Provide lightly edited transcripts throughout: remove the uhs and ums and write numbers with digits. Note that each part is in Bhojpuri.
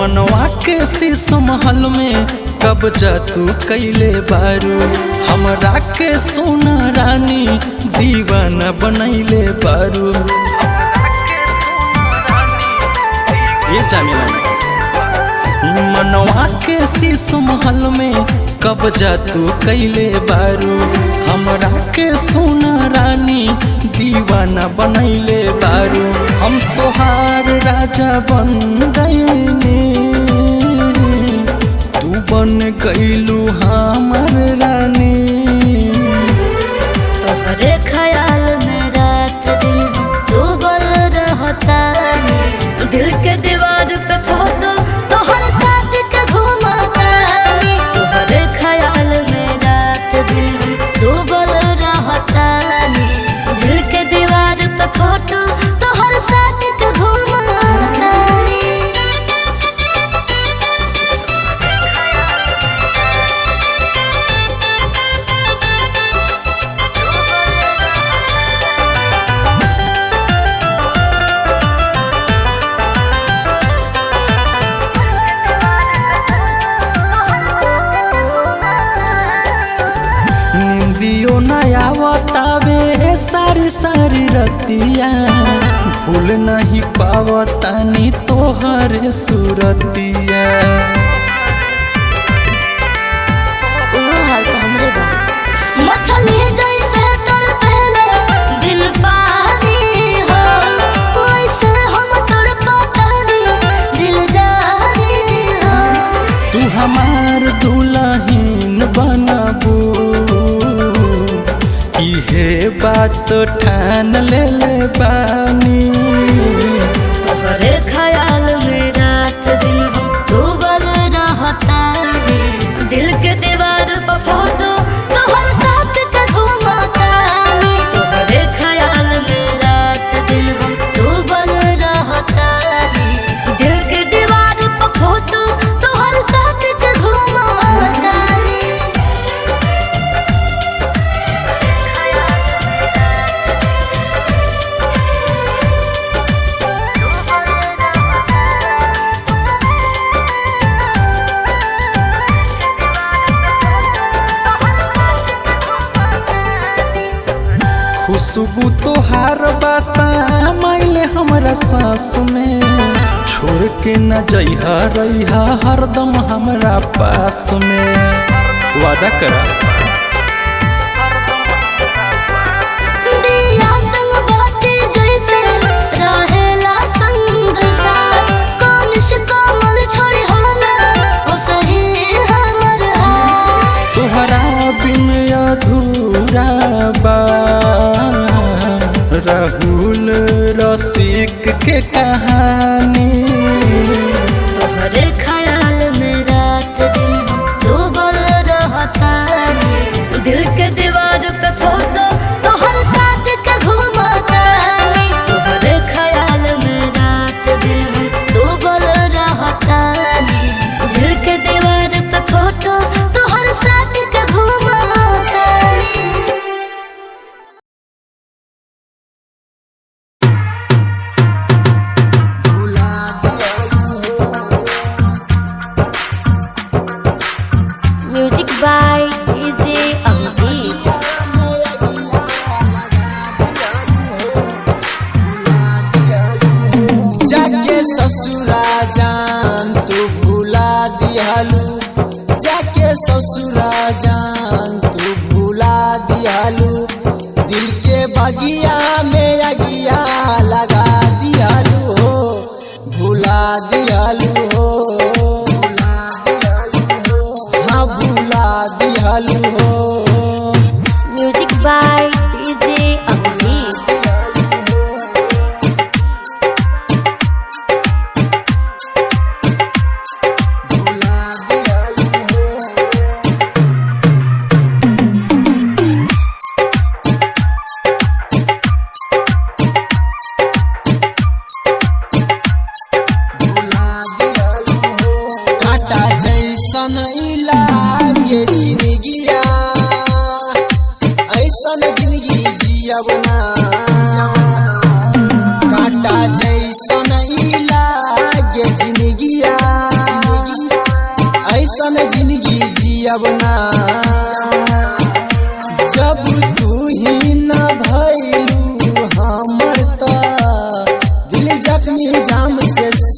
मनवा के शीश महल में कब्जा तू कैले बारू, हमरा के सोना रानी दीवाना बनैले बारू। ये जामिला मनवा के शीश महल में कब्जा तू कैले बारू, हमरा के सोना रानी दीवाना बनैले बारू। हम तोहार राजा बन गईनी, तू बन गईलू हमर रानी। तोहरे ख्याल में रात दिन डूबल रहतानी, दिल के दीवार पे फोटो तोहर साथ के घूमतानी। तोहरे ख्याल में रात दिन डूबल रहतानी, दिल के दीवार पे फोटो तोहर साथ के घूमतानी। निंदियो नया बतावे सारी सारी रतिया, भूल नहीं पावतानी तोहरे सूरतिया। हाल तो हमरे बा मछली जैसे तड़पेले बिन पानी हो, वैसे हम तड़पतानी दिल जानी हो। तू हमार दुल्हन बनबू, इहे बात ठान ले बानी। तोहरे ख्याल में रात दिन हम डूबल रहतानी, दिल के दीवार पर फोटो तोहर साथ के घूमतानी। तोहरे ख्याल में रात दिन हम डूबल रहतानी, दिल के दीवार पर फोटो तोहर साथ के घूमतानी। खुशबू तोहार बासा माइले हमरा सांस में, छोड़ के न जइहा रहिहा हरदम हमरा पास में। वादा करा दिया संग बाती जैसे रहेला संग साथ, कौनिश कोमल छोड़ी होना ओ सही हमर हाथ। तोहरा बिन अधूरा बा राहुल रसिक के कहानी। तोहरे ख्याल में रात दिन हम डूबल रहतानी, दिल के दीवार पे फोटो तोहर साथ के घूमतानी। तोहरे ख्याल में रात दिन हम डूबल रहतानी, दिल के दीवार पे फोटो तोहर साथ के घूमतानी। Music by DJ Abhijeet. जाके ससुरा जान तू भूला दियालू, जाके ससुरा जान तू भूला दियालू। दिल के बगिया में अगिया लगा दियालू हो, भूला दियालू हो, हाँ भूला दियालू हो। Music by DJ Abhijeet. भूला दियालू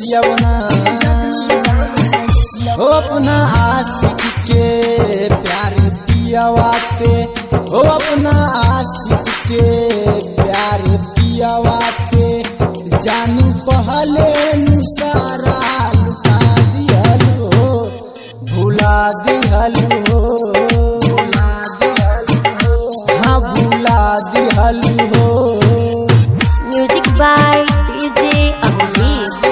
सियवना हो अपना आशिक के प्यार पियावा पे हो अपना आशिक के प्यार पियावा पे जानू पहले सारा लुटा दिहलू हो भुला दिहलू हो हाँ भुला दिहलू हो Music by DJ Abhijit.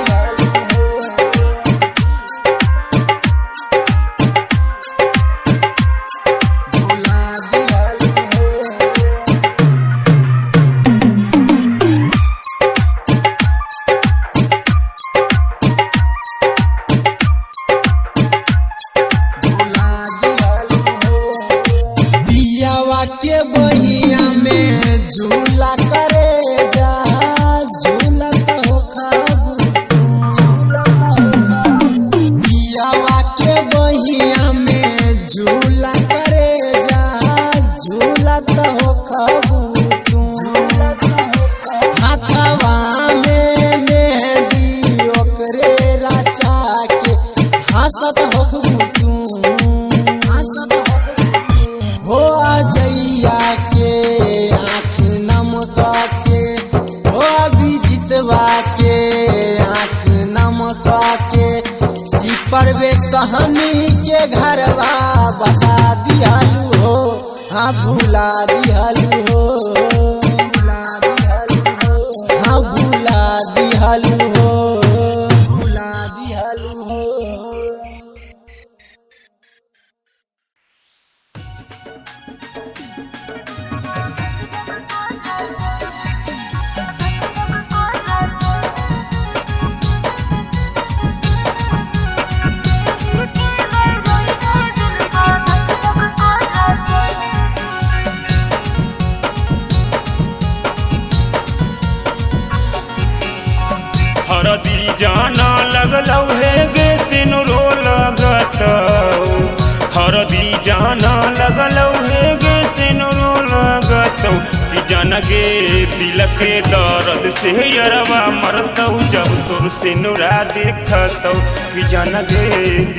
के बहिया में झूला करे जा झूला हो खाबू बियावा के बहिया में झूला करे जा झूला हो खाबू हाथवा में मेहंदी ओकरे राचा के हंसत हो तू हो अजैया के आँख नम के हो अभिजितवा के आँख नम के सिपर वे सहनी के घरवा बसा दिहलू हो हाँ भुला दिहलू हो हाँ भुला दिहलू हो भुला दिहलू हो हरदी जाना लगलौ हे गे सिनुरो लगतौ हरदी जाना लगलौ हे गे सिनुरो लगतौ कि जान गे दिल के दर्द से यरवा मरतौ जब तोर सिनुरा देखतौ कि जान गे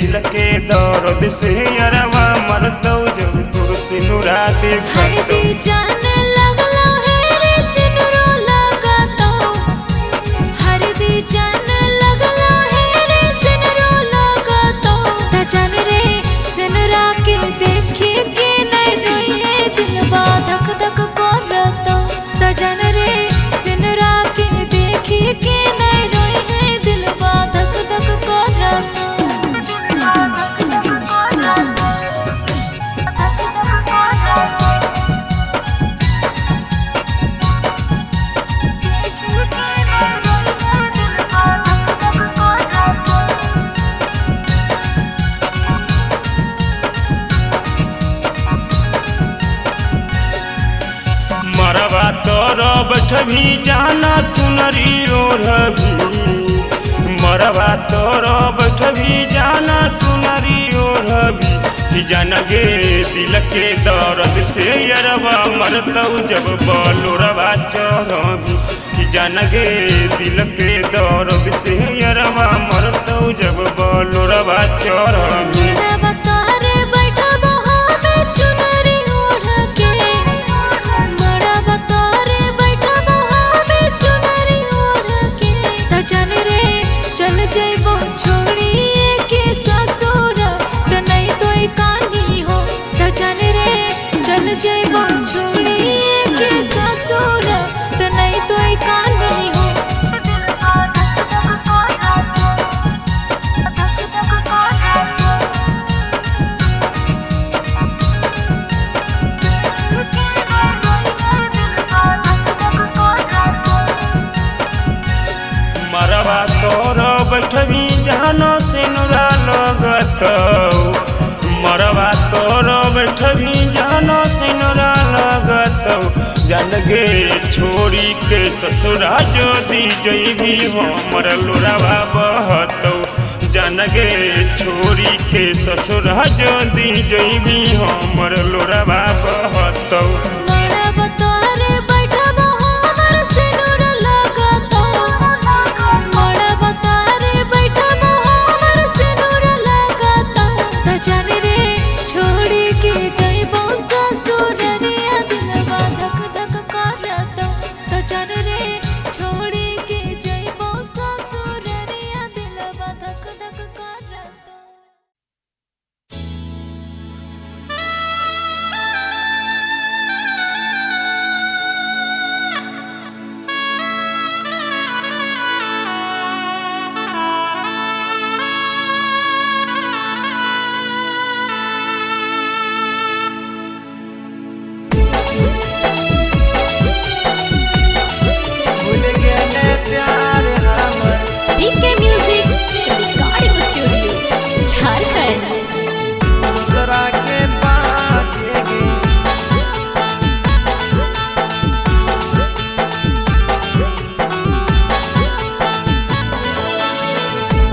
दिल के दर्द से यरवा मरतौ जब तोर सिनुरा देखतौ हरदी जाना लगलौ हे रे सिनुरो लगतौ हरदी जाना लगलौ हे रे सिनुरो लगतौ त जान रे सिनुरा के देखी के नहीं रोई है दिलवा धक धक करतौ त जान रे सिनुरा के देखी के नहीं रोई है दिलवा धक धक करतौ मरवा तोर बैठभी जाना चुनरी ओढ़भी मरवा तोर बैठभी जाना चुनरी ओढ़भी कि जान गे दिल के दर्द से यरवा मरतौ जब बलोरवा चढ़भी कि जान गे दिल के दर्द से यरवा मरतौ जब बलोरवा चढ़भी चल जइबो छोड़िए के ससुर त नहीं तो कहानी हो त जान रे चल जइबो छोड़िए के ससुर त नहीं तो कहानी हो मरवा तोर बैठभी जाना सिनुरा लगतौ मरवा तोर बैठभी जाना सिनुरा लगतौ जान गे छोड़ी के ससुरा जोदी जइभी हमर लोरावा बहतौ जान गे छोड़ी के ससुरा जोदी जइभी हमर लोरावा बहतौ बता रे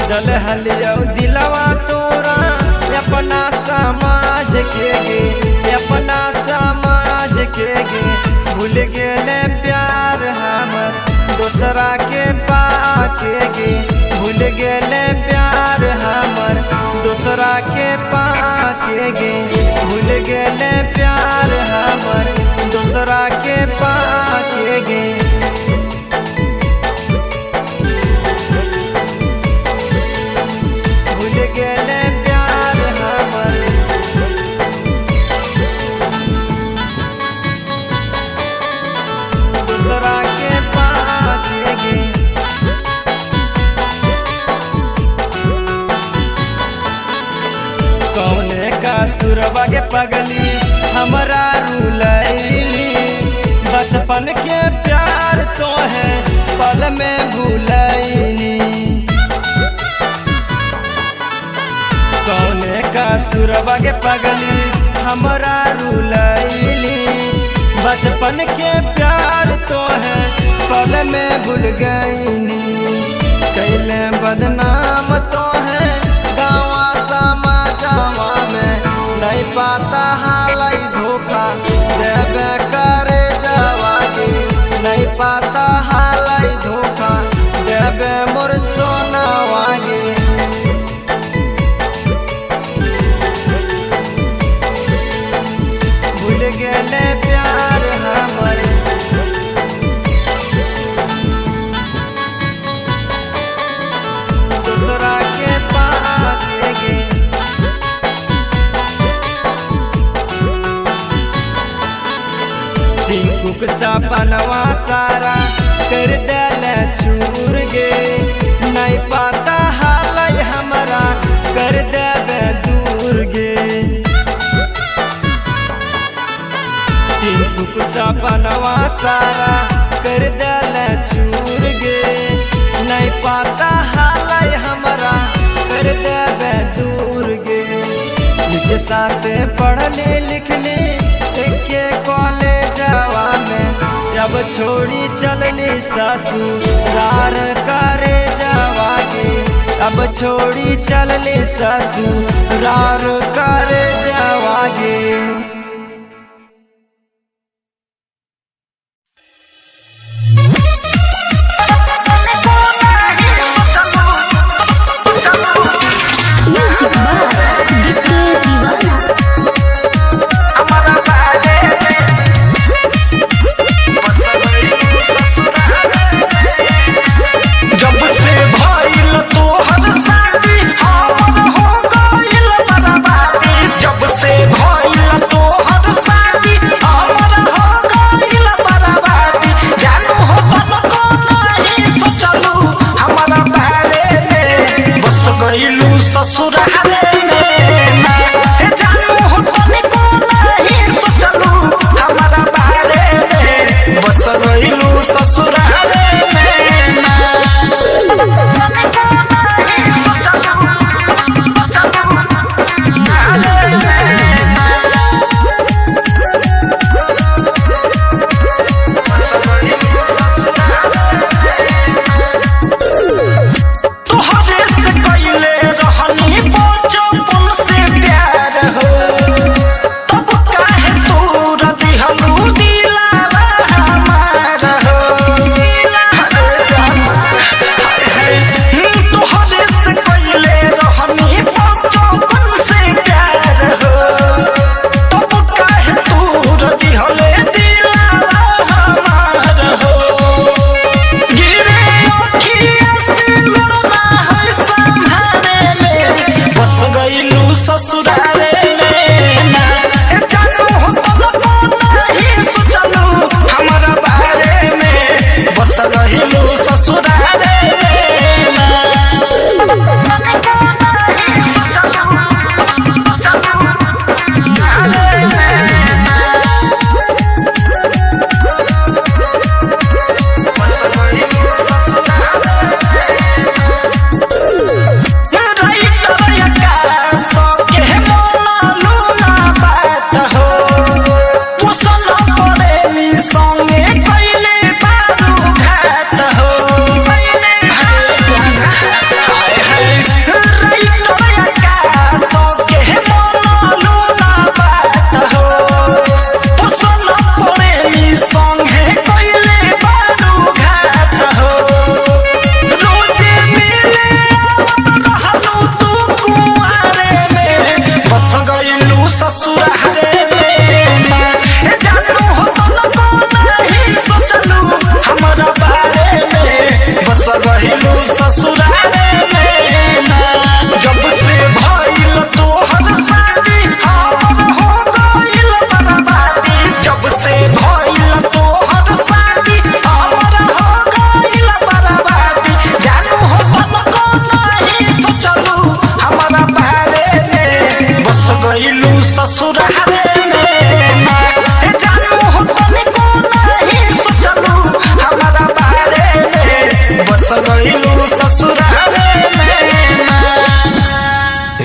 दल हलियो दिलवा तोरा अपना समाज के गे अपना समाज के गे भूल गेले प्यार हमर दूसरा के पाके गे भूल गेले प्यार हमर दूसरा के पाके गे भूल गेले प्यार हमर दूसरा के पाके गे भूल गेले प्यार हमर दूसरा के पाके गे कौने का सुरवा के पगली हमरा रुलैली बचपन के प्यार तो है पल में भूलैली कौने का सुरवा के पगली हमरा रुलैली बचपन के प्यार तो है पल में भूल गईनी कैले बदनाम तो है गाँवा समाजवा में नहीं पाता हालई धोखा देवे करे जवागी नहीं पाता हालई धोखा देवे मोर सोनावागी भूल गेले प्यार हमर दूसरा के पाके गे टिंकुक सपनवा सारा कर देले चूर गे नहीं पाता हालय हमरा कर देवे दूर गे टिंकुक सपनवा सारा कर देले चूर गे नहीं पाता हालय हमरा कर देवे दूर गे के साथ पढ़ले लिखले एके कॉलेजवा में जब छोड़ी चलनी ससुरार करे जावागे अब छोड़ी चलनी ससुरार करे जावागे जब से भइल तोहर शादी हमर हो गइल बर्बादी जब से भइल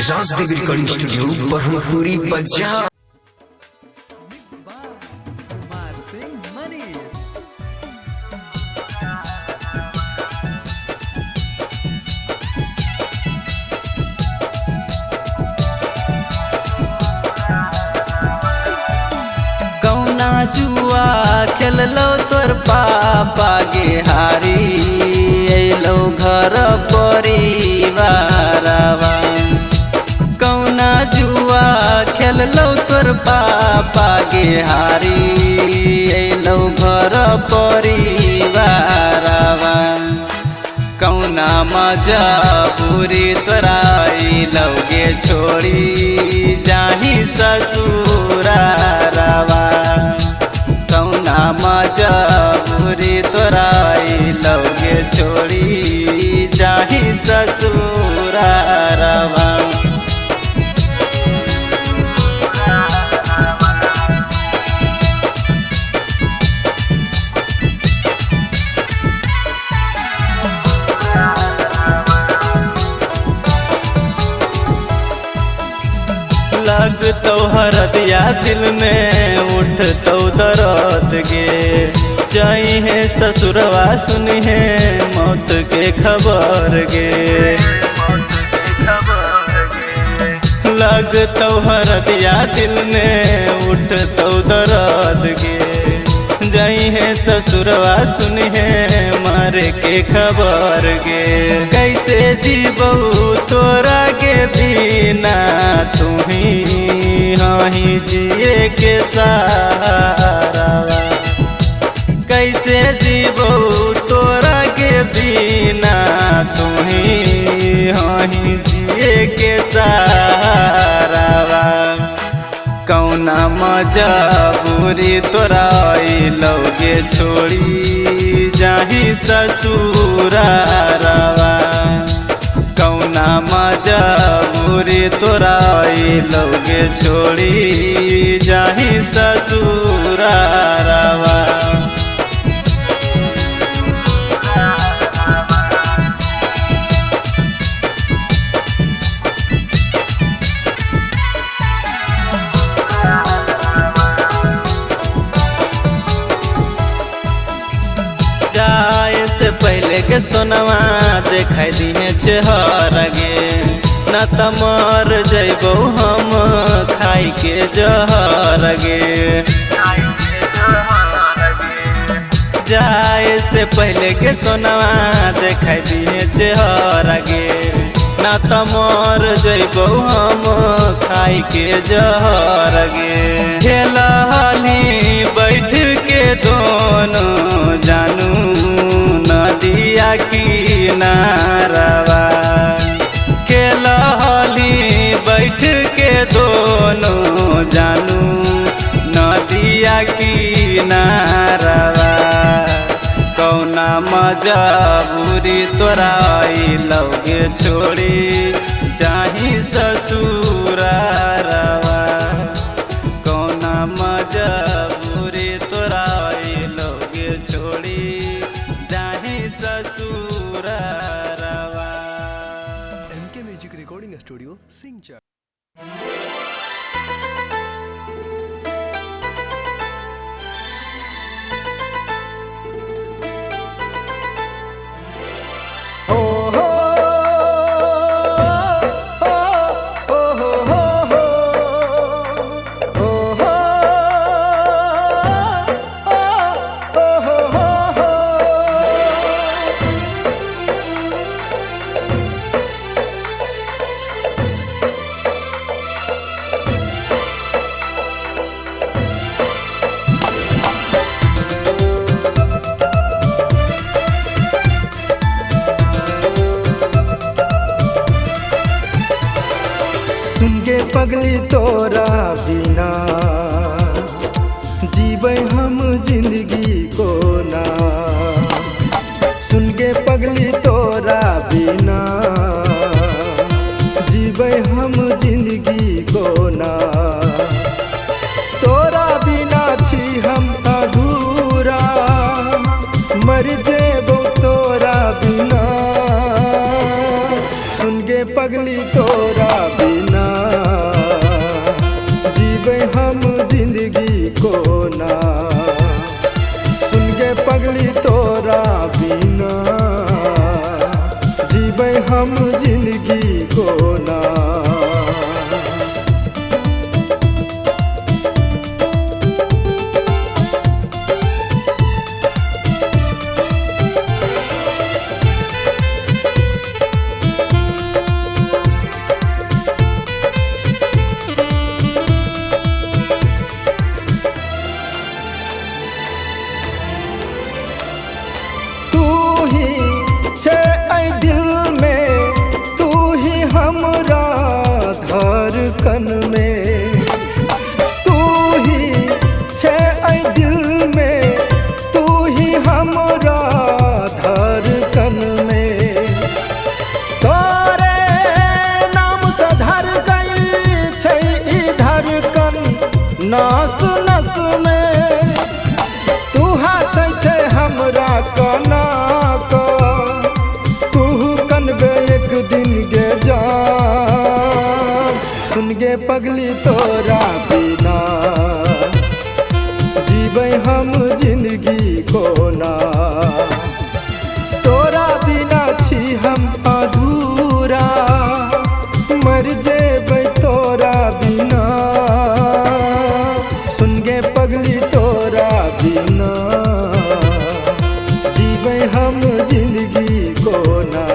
राजदेवी रिकॉर्डिंग स्टूडियो ब्रह्मपुरी बाजार। कौना जुआ खेललो तोर पापा गे हारी अइलो घर परिवारवा। कौना जुआ खेललो तोर पापा गे हारी अइलो घर परिवारवा। कौना मजबूरी तोरा अइलोगे छोड़ी जाही ससुरारवा। कौना मजबूरी तोरा अइलोगे छोड़ी जाही ससुरारवा। लगतो हरदिया दिल में उठतो दर्द गे। जाई है ससुरवा सुनी है मौत के खबर गे। लगतो हरदिया दिल में उठतो दर्द गे। जाई है ससुरवा सुनी है मारे के खबर गे। कैसे जीवो तोरा के बिना तुम्ही हाही जिए के सहारा। कैसे जीवो तोरा के बिना तुम्ही हाही जिए के सहारा। कौना मजबूरी तोरा अइलोगे छोड़ी जाही ससुरारवा। कौना मजबूरी तोरा अइलोगे छोड़ी जाही ससुरारवा। जाए से पहले के सोनवा देखाई दिए चेहर गे। न त मर जइबो हम खाई के जहर गे। जाए से पहले के सोनवा देखाई दिए चेहर गे। न त मर जइबो हम खाई के जहर गे। खेलहली बैठ के दोनों जानू नदिया किनारवा। खेलहली बैठ के दोनों जानू नदिया किनारवा। कौना मजबूरी तोरा अइलोगे छोड़ी जाही ससुरारवा। कौना मजबूरी तोरा अइलोगे छोड़ी जाही ससुरारवा। एमके म्यूजिक रिकॉर्डिंग स्टूडियो सिंचा। पगली तोरा बिना जीवे हम जिंदगी को ना। सुन के पगली तोरा बिना जीवे हम जिंदगी को ना। तोरा बिना छी हम अधूरा मर जेबो तोरा बिना। सुन सुन गे पगली तोरा बिना जीवे हम जिंदगी को ना। सुन गे पगली तोरा बिना जीवे हम जिंदगी को ना। धड़कन में तू ही छे ऐ दिल में, तू ही हमरा धड़कन में। तोरे नाम से धर गई छे ई धड़कन नस नस में। तू हंसै छे हमरा कना को, तू कनबे एक दिन गे जान। सुन गे पगली तोरा बिना जीवे हम जिंदगी को ना। तोरा बिना छी हम अधूरा, मर जेबै तोरा बिना। सुन गे पगली तोरा बिना जीवे हम जिंदगी को ना।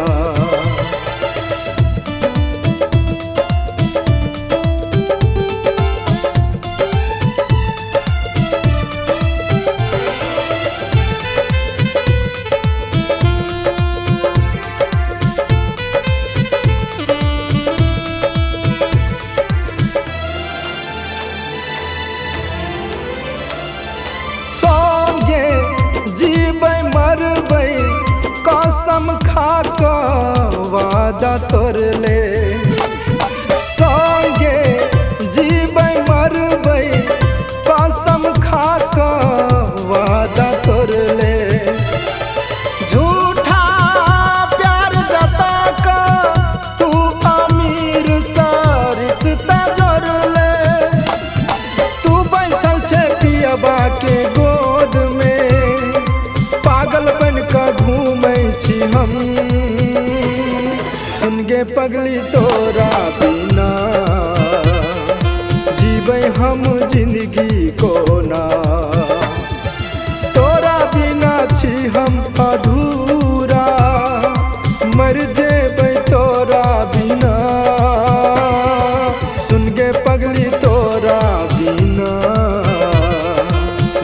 जीबै मरबै कसम खा कऽ वादा तोड़ले। संगे जीबै मरबै कसम खा कऽ वादा तोड़ले। झूठा प्यार जता कऽ तू अमीर सा रिश्ता जोड़ले। तू बैसल छे पियबा के गोद में, पागल बन कर घूमै छी हम। सुन गे पगली तोरा बिना जीवे हम जिंदगी को ना। तोरा बिना छी हम अधूरा, मर जेबै तोरा बिना। सुन गे पगली तोरा बिना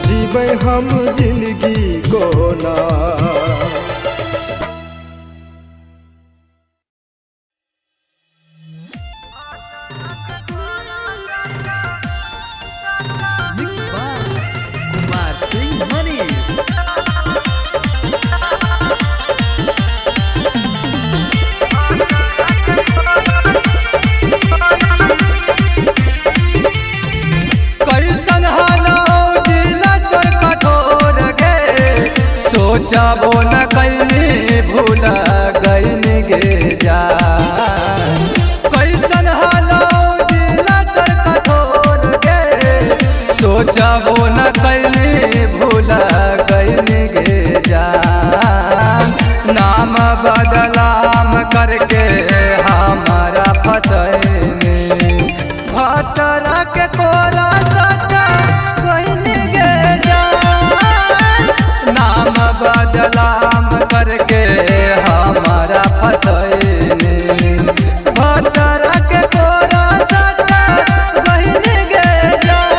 जीवे हम जिंदगी को ना। Mixed by Kumar Singh Manish. कैसन हालो दिल तोर कठोर गे, सोचबो न कैनी भूल गईन गे जान। कैसन हालो दिल तोर कठोर गे, सोचबो न कैनी भूल गईन गे जान। नाम बदलाम करके हमारा फसैनी, भतरा के कोरा सटा गईन गे जान। नाम बदलाम करके हमारा फसैनी, भतरा के कोरा सटा गईन गे जान।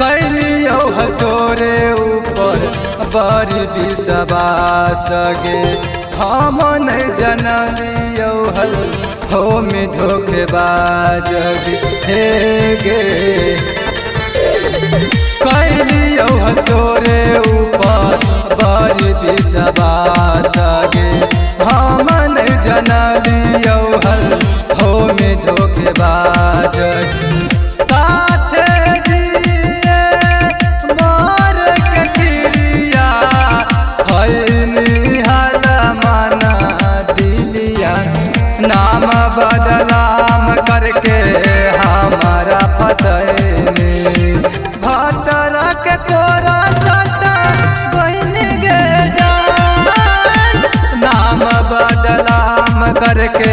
कैलियो तोरे ऊपर बड़ी विश्वास गे, हम नहीं जनलियो हो में धोखेबाज गे। कैलियो तोरे ऊपर बड़ी विश्वास गे हम नहीं जनलियो हो में धोखेबाज साथे जिए मोर के क्रिया खैनी हल मना दिलिया नाम बदलाम करके हमारा फसैनी भतरा के तोरा सटा बहन गे जान नाम बदलाम करके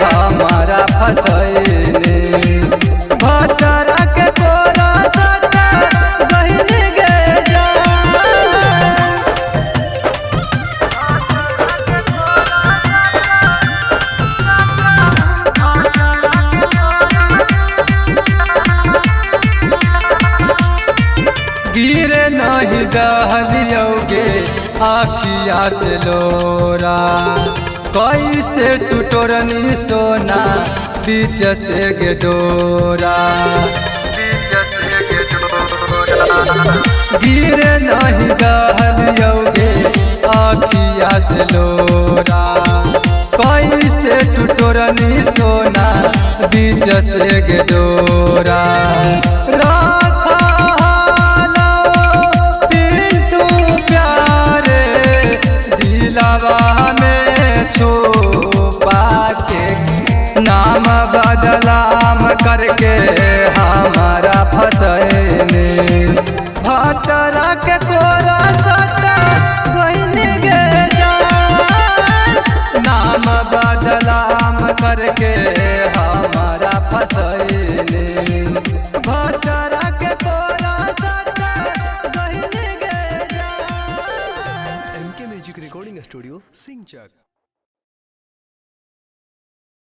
हमारा फसैनी भतरा के तोरा सटा बहन गे जान गिरे नहीं दहलियोगे आखिया से लोरा कैसे टुटोरनी सोना बीच से गे डोरा गिरे नहीं दहलियोगे आखिया से लोरा कैसे टुटोरनी सोना बीच से गे डोरा रखा में छुपा के नाम बदलाम करके हमारा फसैनी भतरा के तोरा सटा बहन गे जान नाम बदलाम करके हमारा फसैनी भतरा के तोरा सटा बहन गे जान। MK Music Recording Studio, Singchak.